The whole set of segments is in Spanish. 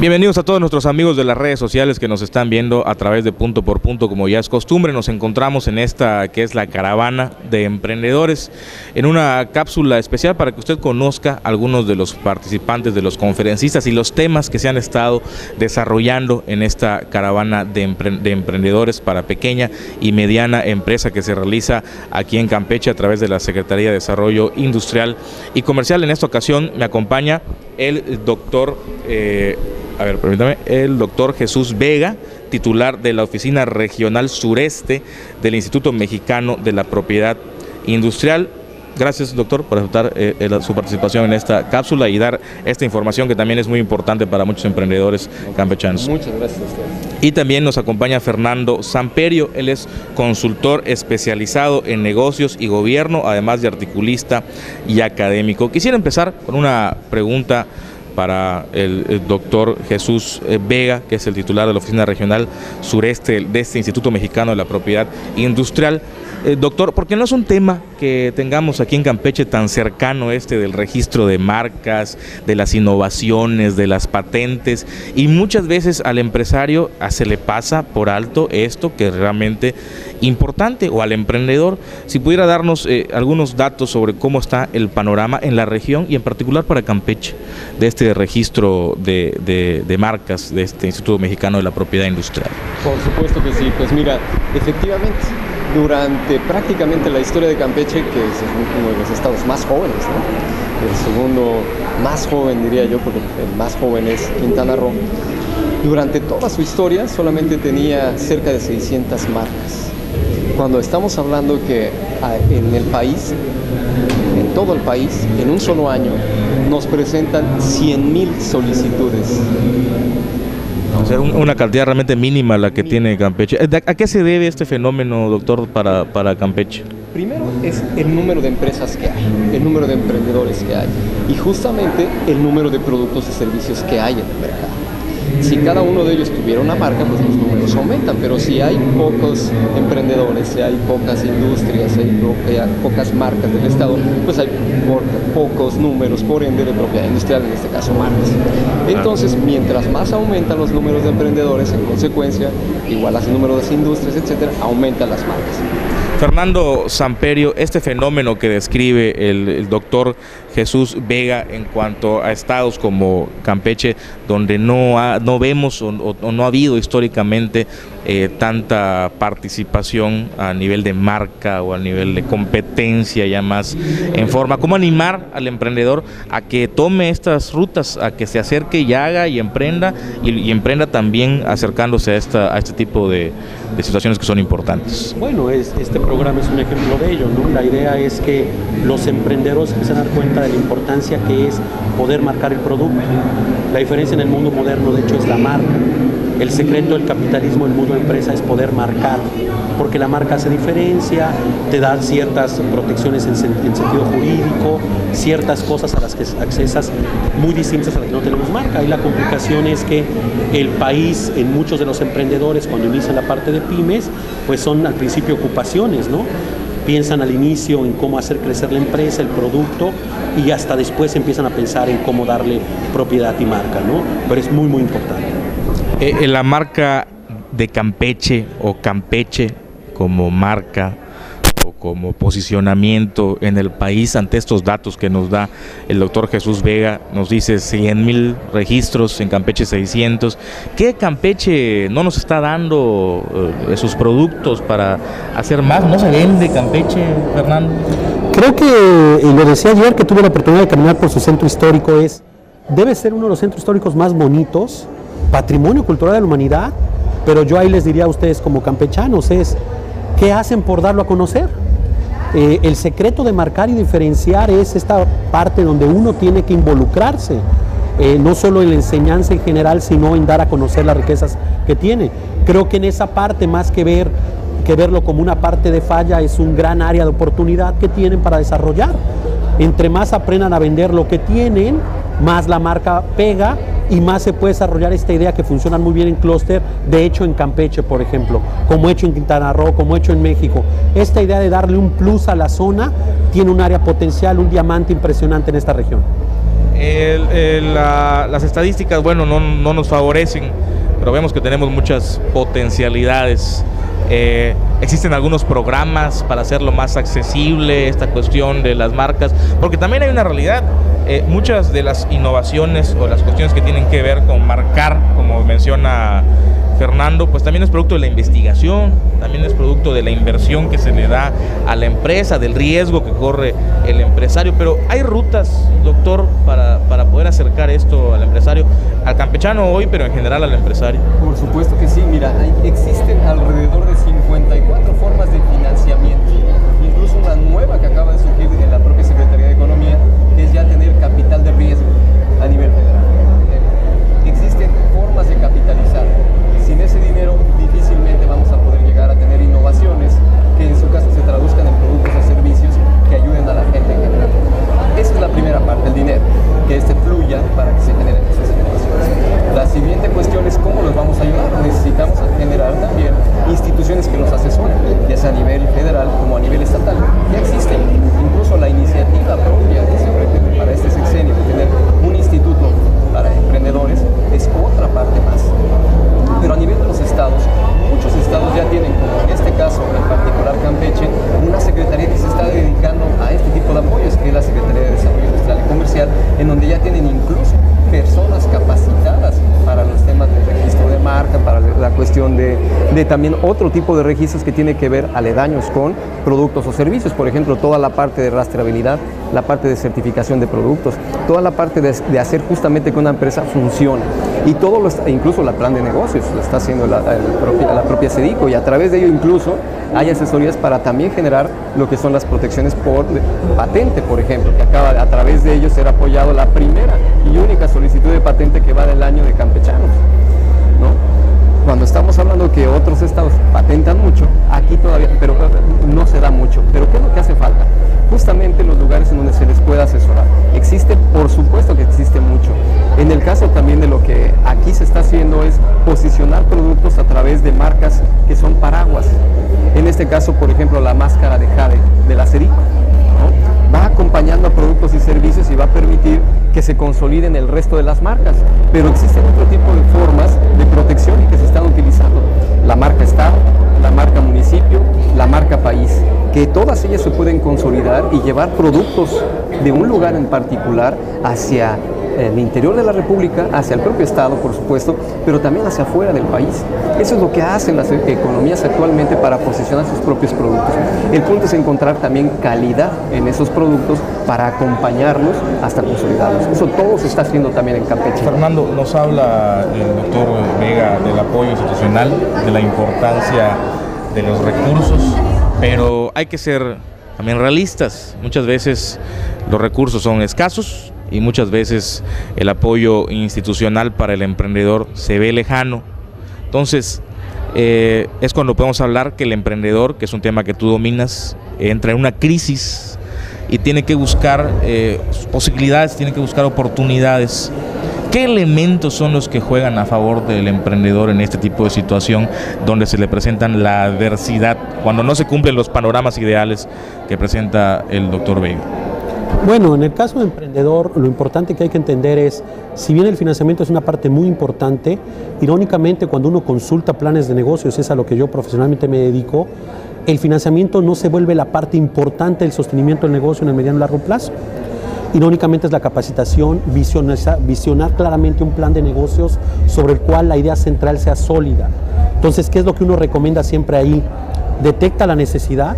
Bienvenidos a todos nuestros amigos de las redes sociales que nos están viendo a través de Punto por Punto. Como ya es costumbre, nos encontramos en esta que es la caravana de emprendedores, en una cápsula especial para que usted conozca algunos de los participantes, de los conferencistas y los temas que se han estado desarrollando en esta caravana de emprendedores para pequeña y mediana empresa que se realiza aquí en Campeche a través de la Secretaría de Desarrollo Industrial y Comercial. En esta ocasión me acompaña el doctor el doctor Jesús Vega, titular de la Oficina Regional Sureste del Instituto Mexicano de la Propiedad Industrial. Gracias, doctor, por aceptar su participación en esta cápsula y dar esta información que también es muy importante para muchos emprendedores campechanos. Muchas gracias a usted. Y también nos acompaña Fernando Samperio. Él es consultor especializado en negocios y gobierno, además de articulista y académico. Quisiera empezar con una pregunta para el doctor Jesús Vega, que es el titular de la Oficina Regional Sureste de este Instituto Mexicano de la Propiedad Industrial. Doctor, ¿por qué no es un tema que tengamos aquí en Campeche tan cercano del registro de marcas, de las innovaciones, de las patentes? Y muchas veces al empresario se le pasa por alto esto que es realmente importante, o al emprendedor. Si pudiera darnos algunos datos sobre cómo está el panorama en la región y en particular para Campeche de este registro de marcas de este Instituto Mexicano de la Propiedad Industrial. Por supuesto que sí. Pues mira, efectivamente, durante prácticamente la historia de Campeche, que es uno de los estados más jóvenes, ¿no? El segundo más joven, diría yo, porque el más joven es Quintana Roo, durante toda su historia solamente tenía cerca de 600 marcas. Cuando estamos hablando que en el país, en todo el país, en un solo año, nos presentan 100,000 solicitudes. O sea, una cantidad realmente mínima la que tiene Campeche. ¿A qué se debe este fenómeno, doctor, para Campeche? Primero es el número de empresas que hay, el número de emprendedores que hay y justamente el número de productos y servicios que hay en el mercado. Si cada uno de ellos tuviera una marca, pues los números aumentan, pero si hay pocos emprendedores, si hay pocas industrias, si hay pocas marcas del Estado, pues hay pocos números, por ende, de propiedad industrial, en este caso marcas. Entonces, mientras más aumentan los números de emprendedores, en consecuencia, igual el número de industrias, etcétera, aumentan las marcas. Fernando Samperio, este fenómeno que describe el doctor Jesús Vega en cuanto a estados como Campeche, donde no vemos o no ha habido históricamente tanta participación a nivel de marca o a nivel de competencia ya más en forma. ¿Cómo animar al emprendedor a que tome estas rutas, a que se acerque y haga y emprenda y emprenda también acercándose a este tipo de situaciones que son importantes? Bueno, este programa es un ejemplo de ello, ¿no? La idea es que los emprendedores empiecen a dar cuenta de la importancia que es poder marcar el producto. La diferencia en el mundo moderno, de hecho, es la marca. El secreto del capitalismo del mundo de empresa es poder marcar, porque la marca hace diferencia, te da ciertas protecciones en sentido jurídico, ciertas cosas a las que accesas muy distintas a las que no tenemos marca. Y la complicación es que el país, en muchos de los emprendedores, cuando inician la parte de pymes, pues son al principio ocupaciones, ¿no? Piensan al inicio en cómo hacer crecer la empresa, el producto, y hasta después empiezan a pensar en cómo darle propiedad y marca, ¿no? Pero es muy, muy importante. La marca de Campeche o Campeche como marca o como posicionamiento en el país ante estos datos que nos da el doctor Jesús Vega, nos dice 100,000 registros, en Campeche 600. ¿Qué Campeche no nos está dando esos productos para hacer más? ¿No se vende Campeche, Fernando? Creo que, lo decía ayer que tuve la oportunidad de caminar por su centro histórico, debe ser uno de los centros históricos más bonitos, patrimonio cultural de la humanidad, pero yo ahí les diría a ustedes como campechanos, ¿qué hacen por darlo a conocer? El secreto de marcar y diferenciar es esta parte donde uno tiene que involucrarse, no solo en la enseñanza en general, sino en dar a conocer las riquezas que tiene. Creo que en esa parte, más que verlo como una parte de falla, es un gran área de oportunidad que tienen para desarrollar. Entre más aprendan a vender lo que tienen, más la marca pega y más se puede desarrollar esta idea que funciona muy bien en clúster, de hecho en Campeche, por ejemplo, como hecho en Quintana Roo, como hecho en México. Esta idea de darle un plus a la zona tiene un área potencial, un diamante impresionante en esta región. las estadísticas, bueno, no nos favorecen, pero vemos que tenemos muchas potencialidades. Existen algunos programas para hacerlo más accesible, esta cuestión de las marcas, porque también hay una realidad, muchas de las innovaciones o las cuestiones que tienen que ver con marcar, como menciona Fernando, pues también es producto de la investigación, también es producto de la inversión que se le da a la empresa, del riesgo que corre el empresario, pero hay rutas, doctor, para poder acercar esto al empresario, al campechano hoy, pero en general al empresario. Por supuesto que sí, mira, existen alrededor de 54 formas de financiamiento, incluso una nueva que acaba de surgir en la propia Secretaría de Economía, que es ya tener capital de riesgo a nivel federal. Existen formas de capitalizar. Sin ese dinero difícilmente vamos a poder llegar a tener innovaciones que en su caso se traduzcan en productos o servicios que ayuden a la gente en general. Esa es la primera parte, el dinero, que fluya para que se generen esas innovaciones. La siguiente cuestión es cómo los vamos a ayudar. Necesitamos generar también instituciones que los asesoren, ya sea a nivel federal como a nivel estatal. Ya existe incluso la iniciativa propia que se pretende para este sexenio de tener un instituto para emprendedores, es otra parte más. Pero a nivel de los estados, muchos estados ya tienen, como en este caso en particular Campeche, una secretaría que se está dedicando a este tipo de apoyos, que es la Secretaría de Desarrollo Industrial y Comercial, en donde ya tienen incluso personas capacitadas para los temas de registro de marca, para la cuestión de también otro tipo de registros que tiene que ver aledaños con productos o servicios, por ejemplo, toda la parte de rastreabilidad, la parte de certificación de productos, toda la parte de hacer justamente que una empresa funcione. Y todo incluso la plan de negocios lo está haciendo la propia SEDICO, y a través de ello incluso hay asesorías para también generar lo que son las protecciones por patente, por ejemplo, que acaba a través de ello ser apoyado la primera y única solicitud de patente que va del año de campechanos, ¿no? Cuando estamos hablando que otros estados patentan mucho, aquí todavía, pero no se da mucho. Pero ¿qué es lo que hace falta? Justamente los lugares en donde se les pueda asesorar. Existe, por supuesto que existe mucho. En el caso también de lo que aquí se está haciendo es posicionar productos a través de marcas que son paraguas. En este caso, por ejemplo, la máscara de jade de la SEDICO, ¿no? Va acompañando a productos y servicios y va a permitir que se consoliden el resto de las marcas. Pero existen otro tipo de formas de protección y que se están utilizando. La marca Estado, la marca municipio, la marca país, que todas ellas se pueden consolidar y llevar productos de un lugar en particular hacia el interior de la República, hacia el propio Estado, por supuesto, pero también hacia afuera del país. Eso es lo que hacen las economías actualmente para posicionar sus propios productos. El punto es encontrar también calidad en esos productos para acompañarlos hasta consolidarlos. Eso todo se está haciendo también en Campeche. Fernando, nos habla el doctor Vega del apoyo institucional, de la importancia de los recursos, pero hay que ser también realistas. Muchas veces los recursos son escasos y muchas veces el apoyo institucional para el emprendedor se ve lejano. Entonces, es cuando podemos hablar que el emprendedor, que es un tema que tú dominas, entra en una crisis y tiene que buscar posibilidades, tiene que buscar oportunidades. ¿Qué elementos son los que juegan a favor del emprendedor en este tipo de situación donde se le presentan la adversidad, cuando no se cumplen los panoramas ideales que presenta el doctor Vega? Bueno, en el caso de emprendedor, lo importante que hay que entender es, si bien el financiamiento es una parte muy importante, irónicamente cuando uno consulta planes de negocios, es a lo que yo profesionalmente me dedico, el financiamiento no se vuelve la parte importante del sostenimiento del negocio en el mediano y largo plazo. Irónicamente es la capacitación, visionar claramente un plan de negocios sobre el cual la idea central sea sólida. Entonces, ¿qué es lo que uno recomienda siempre ahí? Detecta la necesidad,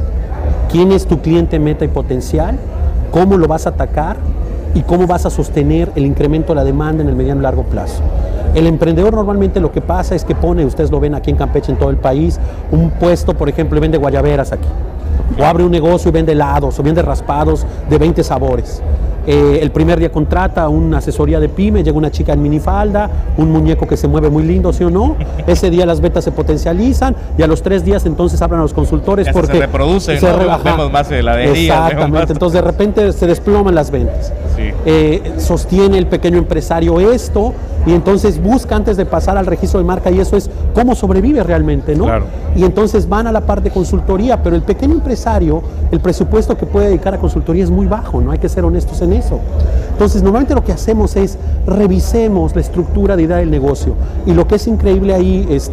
quién es tu cliente meta y potencial, cómo lo vas a atacar y cómo vas a sostener el incremento de la demanda en el mediano y largo plazo. El emprendedor normalmente lo que pasa es que pone, ustedes lo ven aquí en Campeche, en todo el país, un puesto, por ejemplo, y vende guayaberas aquí. O abre un negocio y vende helados, o vende raspados de 20 sabores. El primer día contrata una asesoría de pyme, llega una chica en minifalda, un muñeco que se mueve muy lindo, ¿sí o no? Ese día las ventas se potencializan y a los 3 días entonces hablan a los consultores porque se reproducen, ¿no? Vemos más heladería. Exactamente, entonces de repente se desploman las ventas. sostiene el pequeño empresario esto, y entonces busca antes de pasar al registro de marca, y eso es cómo sobrevive realmente, ¿no? Claro. Y entonces van a la parte de consultoría, pero el pequeño empresario, el presupuesto que puede dedicar a consultoría es muy bajo, ¿no? Hay que ser honestos en eso. Entonces, normalmente lo que hacemos es revisemos la estructura de idea del negocio, y lo que es increíble ahí es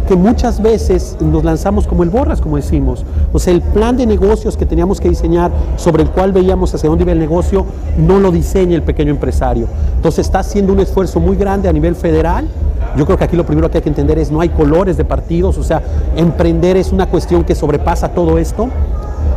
que muchas veces nos lanzamos como el borras, como decimos. O sea, el plan de negocios que teníamos que diseñar, sobre el cual veíamos hacia dónde iba el negocio, no lo diseña el pequeño empresario. Entonces está haciendo un esfuerzo muy grande a nivel federal. Yo creo que aquí lo primero que hay que entender es no hay colores de partidos, o sea, emprender es una cuestión que sobrepasa todo esto.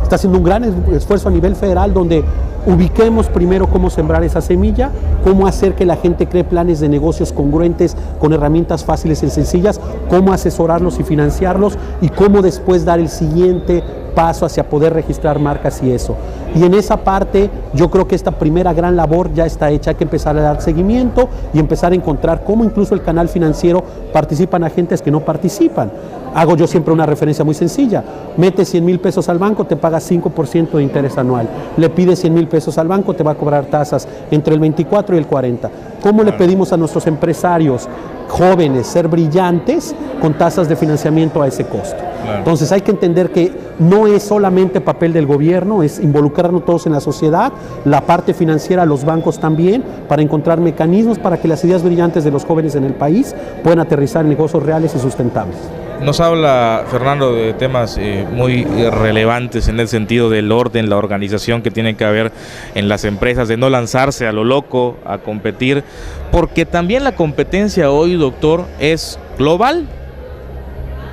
Está haciendo un gran esfuerzo a nivel federal donde ubiquemos primero cómo sembrar esa semilla, cómo hacer que la gente cree planes de negocios congruentes con herramientas fáciles y sencillas, cómo asesorarlos y financiarlos, y cómo después dar el siguiente paso hacia poder registrar marcas y eso. Y en esa parte yo creo que esta primera gran labor ya está hecha. Hay que empezar a dar seguimiento y empezar a encontrar cómo incluso el canal financiero participan agentes que no participan. Hago yo siempre una referencia muy sencilla: metes 100,000 pesos al banco, te pagas 5% de interés anual. Le pides 100,000 pesos al banco, te va a cobrar tasas entre el 24 y el 40. ¿Cómo le pedimos a nuestros empresarios jóvenes ser brillantes con tasas de financiamiento a ese costo? Claro. Entonces hay que entender que no es solamente papel del gobierno, es involucrarnos todos en la sociedad, la parte financiera, los bancos también, para encontrar mecanismos para que las ideas brillantes de los jóvenes en el país puedan aterrizar en negocios reales y sustentables. Nos habla, Fernando, de temas muy relevantes en el sentido del orden, la organización que tiene que haber en las empresas, de no lanzarse a lo loco, a competir, porque también la competencia hoy, doctor, es global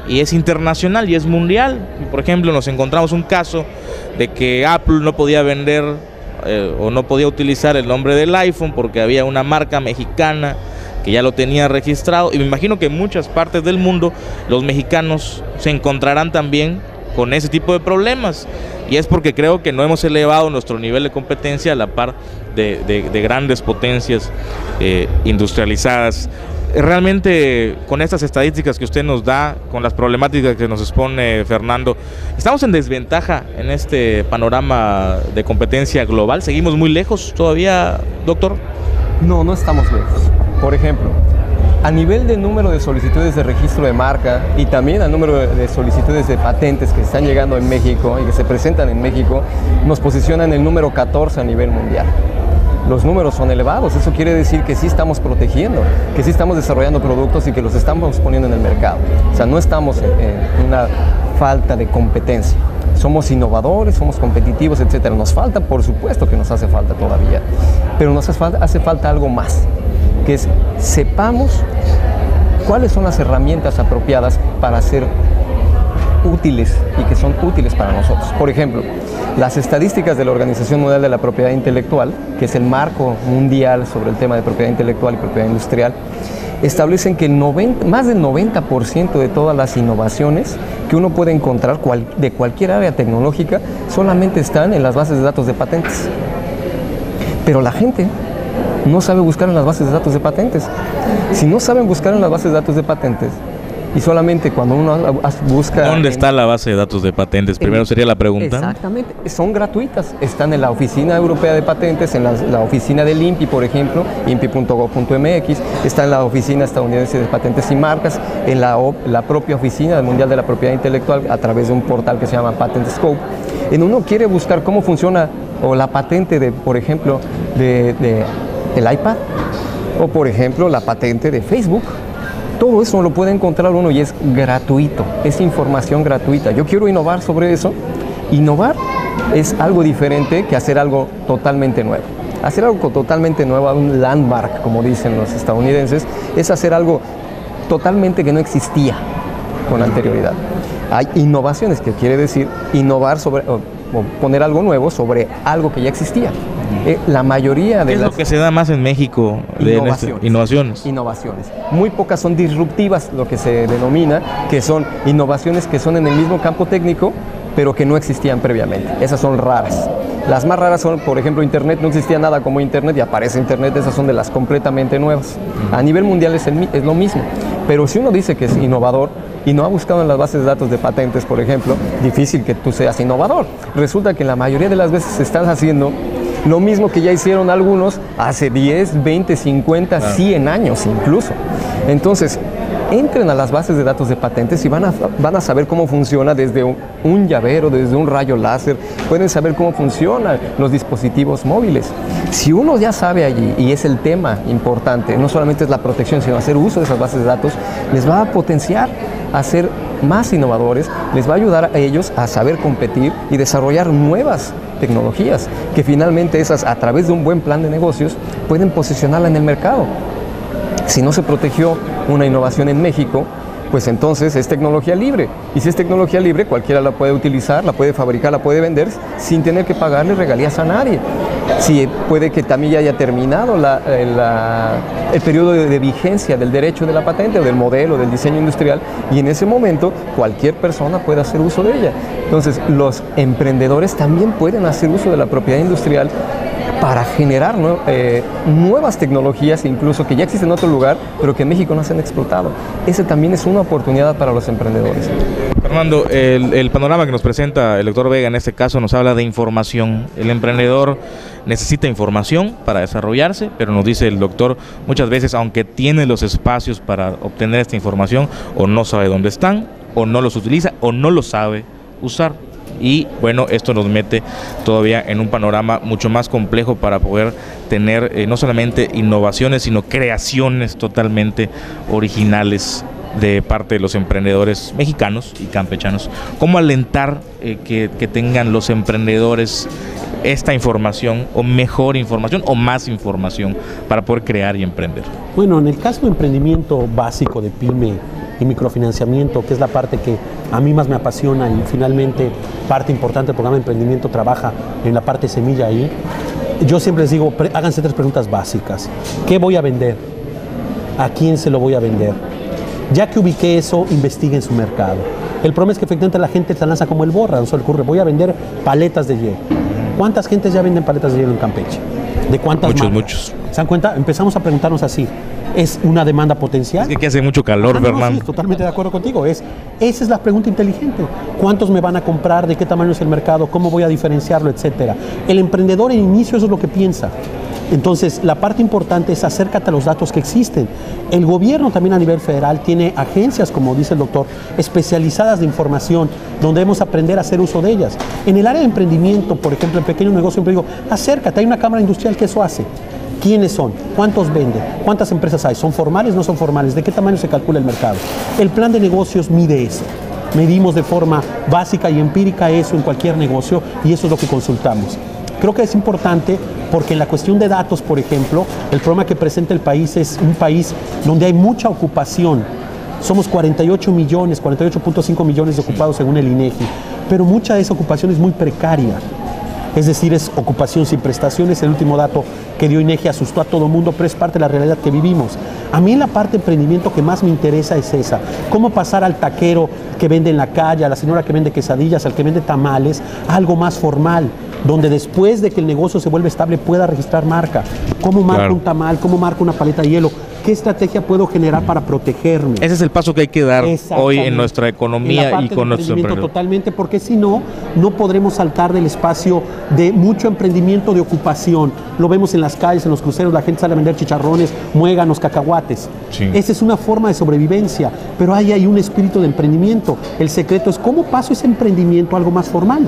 y es internacional y es mundial. Por ejemplo, nos encontramos un caso de que Apple no podía vender o no podía utilizar el nombre del iPhone porque había una marca mexicana que ya lo tenía registrado, y me imagino que en muchas partes del mundo los mexicanos se encontrarán también con ese tipo de problemas, y es porque creo que no hemos elevado nuestro nivel de competencia a la par de grandes potencias industrializadas. Realmente, con estas estadísticas que usted nos da, con las problemáticas que nos expone Fernando, ¿estamos en desventaja en este panorama de competencia global? ¿Seguimos muy lejos todavía, doctor? No, no estamos lejos. Por ejemplo, a nivel de número de solicitudes de registro de marca y también al número de solicitudes de patentes que están llegando en México y que se presentan en México, nos posicionan el número 14 a nivel mundial. Los números son elevados, eso quiere decir que sí estamos protegiendo, que sí estamos desarrollando productos y que los estamos poniendo en el mercado. O sea, no estamos en una falta de competencia. Somos innovadores, somos competitivos, etcétera. Nos falta, por supuesto que nos hace falta todavía, pero nos hace falta algo más, que es sepamos cuáles son las herramientas apropiadas para ser útiles y que son útiles para nosotros. Por ejemplo, las estadísticas de la Organización Mundial de la Propiedad Intelectual, que es el marco mundial sobre el tema de propiedad intelectual y propiedad industrial, establecen que más del 90% de todas las innovaciones que uno puede encontrar de cualquier área tecnológica solamente están en las bases de datos de patentes. Pero la gente no sabe buscar en las bases de datos de patentes. Si no saben buscar en las bases de datos de patentes, y solamente cuando uno busca... ¿Dónde está la base de datos de patentes? Primero sería la pregunta. Exactamente, son gratuitas. Están en la Oficina Europea de Patentes, en la oficina del INPI, por ejemplo, impi.gov.mx, está en la Oficina Estadounidense de Patentes y Marcas, en la propia Oficina Mundial de la Propiedad Intelectual, a través de un portal que se llama Patent Scope. En uno quiere buscar cómo funciona o la patente de, por ejemplo, el iPad, o por ejemplo la patente de Facebook. Todo eso lo puede encontrar uno y es gratuito, es información gratuita. Yo quiero innovar sobre eso. Innovar es algo diferente que hacer algo totalmente nuevo. Hacer algo totalmente nuevo, un landmark, como dicen los estadounidenses, es hacer algo totalmente que no existía con anterioridad. Hay innovaciones, que quiere decir innovar sobre, o poner algo nuevo sobre algo que ya existía. La mayoría de ¿Qué es lo que se da más en México de innovaciones? Innovaciones. Muy pocas son disruptivas, lo que se denomina, que son innovaciones que son en el mismo campo técnico, pero que no existían previamente. Esas son raras. Las más raras son, por ejemplo, Internet. No existía nada como Internet y aparece Internet. Esas son de las completamente nuevas. A nivel mundial es lo mismo. Pero si uno dice que es innovador y no ha buscado en las bases de datos de patentes, por ejemplo, difícil que tú seas innovador. Resulta que la mayoría de las veces estás haciendo Lo mismo que ya hicieron algunos hace 10, 20, 50, 100 años incluso. Entonces, entren a las bases de datos de patentes y van a saber cómo funciona desde un llavero, desde un rayo láser, pueden saber cómo funcionan los dispositivos móviles. Si uno ya sabe allí, y es el tema importante, no solamente es la protección, sino hacer uso de esas bases de datos, les va a potenciar a ser más innovadores, les va a ayudar a ellos a saber competir y desarrollar nuevas tecnologías, que finalmente esas, a través de un buen plan de negocios, pueden posicionarla en el mercado. Si no se protegió una innovación en México, pues entonces es tecnología libre. Y si es tecnología libre, cualquiera la puede utilizar, la puede fabricar, la puede vender sin tener que pagarle regalías a nadie. Si puede que también ya haya terminado el periodo de vigencia del derecho de la patente o del modelo, del diseño industrial, y en ese momento cualquier persona puede hacer uso de ella. Entonces los emprendedores también pueden hacer uso de la propiedad industrial para generar nuevas tecnologías, incluso que ya existen en otro lugar, pero que en México no se han explotado. Ese también es una oportunidad para los emprendedores. Fernando, el panorama que nos presenta el doctor Vega en este caso nos habla de información. El emprendedor necesita información para desarrollarse, pero nos dice el doctor, muchas veces, aunque tiene los espacios para obtener esta información, o no sabe dónde están, o no los utiliza, o no los sabe usar. Y bueno, esto nos mete todavía en un panorama mucho más complejo para poder tener no solamente innovaciones, sino creaciones totalmente originales de parte de los emprendedores mexicanos y campechanos. ¿Cómo alentar que tengan los emprendedores esta información, o mejor información, o más información para poder crear y emprender? Bueno, en el caso de emprendimiento básico de pyme y microfinanciamiento, que es la parte que a mí más me apasiona y finalmente parte importante del programa de emprendimiento trabaja en la parte semilla ahí, yo siempre les digo, háganse 3 preguntas básicas. ¿Qué voy a vender? ¿A quién se lo voy a vender? Ya que ubiqué eso, investiguen su mercado. El problema es que efectivamente la gente se lanza como el borra, no se le ocurre, voy a vender paletas de hielo. ¿Cuántas gentes ya venden paletas de hielo en Campeche? ¿De cuántas marcas? Muchos. ¿Se dan cuenta? Empezamos a preguntarnos así. ¿Es una demanda potencial? Es que hace mucho calor, Fernando. Sí, totalmente de acuerdo contigo. Esa es la pregunta inteligente. ¿Cuántos me van a comprar? ¿De qué tamaño es el mercado? ¿Cómo voy a diferenciarlo? Etcétera. El emprendedor en inicio eso es lo que piensa. Entonces, la parte importante es acércate a los datos que existen. El gobierno también a nivel federal tiene agencias, como dice el doctor, especializadas de información, donde debemos aprender a hacer uso de ellas. En el área de emprendimiento, por ejemplo, en pequeño negocio, siempre digo, acércate, hay una cámara industrial que eso hace. ¿Quiénes son? ¿Cuántos venden? ¿Cuántas empresas hay? ¿Son formales? ¿No son formales? ¿De qué tamaño se calcula el mercado? El plan de negocios mide eso. Medimos de forma básica y empírica eso en cualquier negocio y eso es lo que consultamos. Creo que es importante porque en la cuestión de datos, por ejemplo, el problema que presenta el país es un país donde hay mucha ocupación. Somos 48 millones, 48.5 millones de ocupados según el INEGI, pero mucha de esa ocupación es muy precaria. Es decir, es ocupación sin prestaciones. El último dato que dio INEGI asustó a todo el mundo, pero es parte de la realidad que vivimos. A mí en la parte de emprendimiento que más me interesa es esa. Cómo pasar al taquero que vende en la calle, a la señora que vende quesadillas, al que vende tamales, a algo más formal, donde después de que el negocio se vuelve estable pueda registrar marca. ¿Cómo marca un tamal? ¿Cómo marca una paleta de hielo? ¿Qué estrategia puedo generar para protegerme? Ese es el paso que hay que dar hoy en nuestra economía y con nuestros emprendedores. Totalmente, porque si no, no podremos saltar del espacio de mucho emprendimiento de ocupación. Lo vemos en las calles, en los cruceros, la gente sale a vender chicharrones, muéganos, cacahuates. Sí. Esa es una forma de sobrevivencia, pero ahí hay un espíritu de emprendimiento. El secreto es cómo paso ese emprendimiento a algo más formal,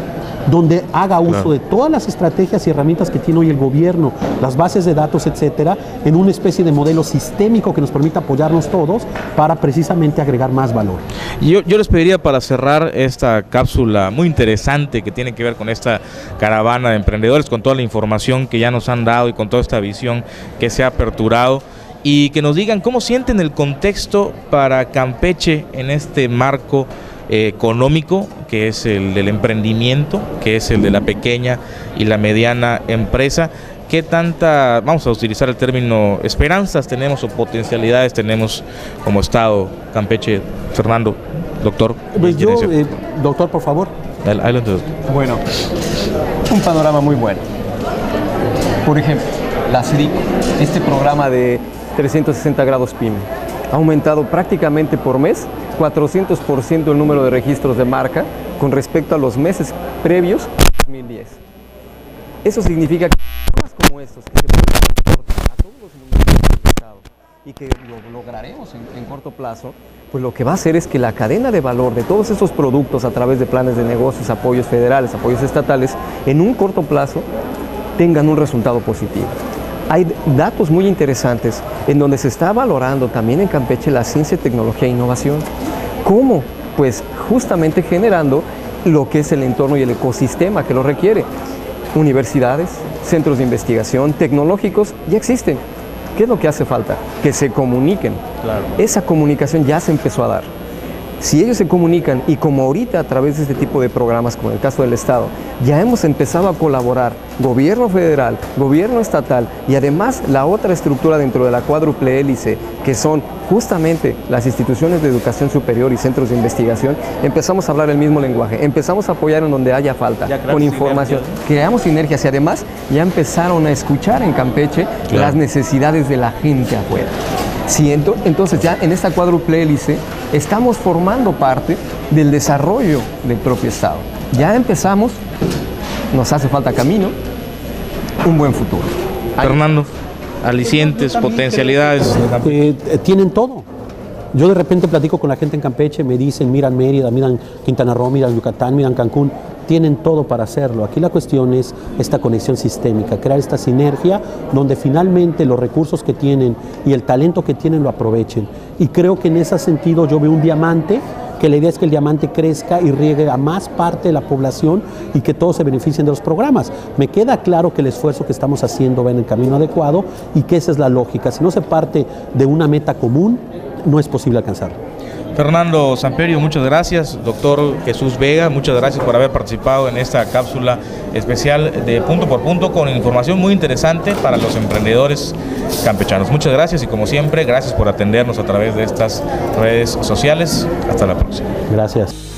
donde haga uso de todas las estrategias y herramientas que tiene hoy el gobierno, las bases de datos, etcétera, en una especie de modelo sistémico que nos permita apoyarnos todos para precisamente agregar más valor. Yo les pediría, para cerrar esta cápsula muy interesante que tiene que ver con esta caravana de emprendedores, con toda la información que ya nos han dado y con toda esta visión que se ha aperturado, y que nos digan cómo sienten el contexto para Campeche en este marco económico, que es el del emprendimiento, que es el de la pequeña y la mediana empresa. ¿Qué tanta, vamos a utilizar el término, esperanzas tenemos o potencialidades tenemos como Estado, Campeche? Fernando, doctor. Pues yo, doctor, por favor. Bueno, un panorama muy bueno. Por ejemplo, la CIDIC, este programa de 360 grados PYME, ha aumentado prácticamente por mes 400% el número de registros de marca con respecto a los meses previos a 2010. Eso significa que estos que se pueden aportar a todos los municipios del Estado y que lo lograremos en corto plazo, pues lo que va a hacer es que la cadena de valor de todos estos productos a través de planes de negocios, apoyos federales, apoyos estatales, en un corto plazo tengan un resultado positivo. Hay datos muy interesantes en donde se está valorando también en Campeche la ciencia, tecnología e innovación. ¿Cómo? Pues justamente generando lo que es el entorno y el ecosistema que lo requiere. Universidades, centros de investigación, tecnológicos, ya existen. ¿Qué es lo que hace falta? Que se comuniquen. Claro. Esa comunicación ya se empezó a dar. Si ellos se comunican y como ahorita a través de este tipo de programas, como en el caso del Estado, ya hemos empezado a colaborar gobierno federal, gobierno estatal y además la otra estructura dentro de la cuádruple hélice, que son justamente las instituciones de educación superior y centros de investigación, empezamos a hablar el mismo lenguaje, empezamos a apoyar en donde haya falta, con información, creamos sinergias y además ya empezaron a escuchar en Campeche las necesidades de la gente afuera. Sí, entonces ya en esta cuádruple hélice estamos formando parte del desarrollo del propio Estado. Ya empezamos, nos hace falta camino, un buen futuro. Fernando, alicientes, potencialidades. Tienen todo. Yo de repente platico con la gente en Campeche, me dicen, miran Mérida, miran Quintana Roo, miran Yucatán, miran Cancún. Tienen todo para hacerlo. Aquí la cuestión es esta conexión sistémica, crear esta sinergia donde finalmente los recursos que tienen y el talento que tienen lo aprovechen. Y creo que en ese sentido yo veo un diamante, que la idea es que el diamante crezca y riegue a más parte de la población y que todos se beneficien de los programas. Me queda claro que el esfuerzo que estamos haciendo va en el camino adecuado y que esa es la lógica. Si no se parte de una meta común, no es posible alcanzarlo. Fernando Samperio, muchas gracias. Doctor Jesús Vega, muchas gracias por haber participado en esta cápsula especial de Punto por Punto con información muy interesante para los emprendedores campechanos. Muchas gracias y como siempre, gracias por atendernos a través de estas redes sociales. Hasta la próxima. Gracias.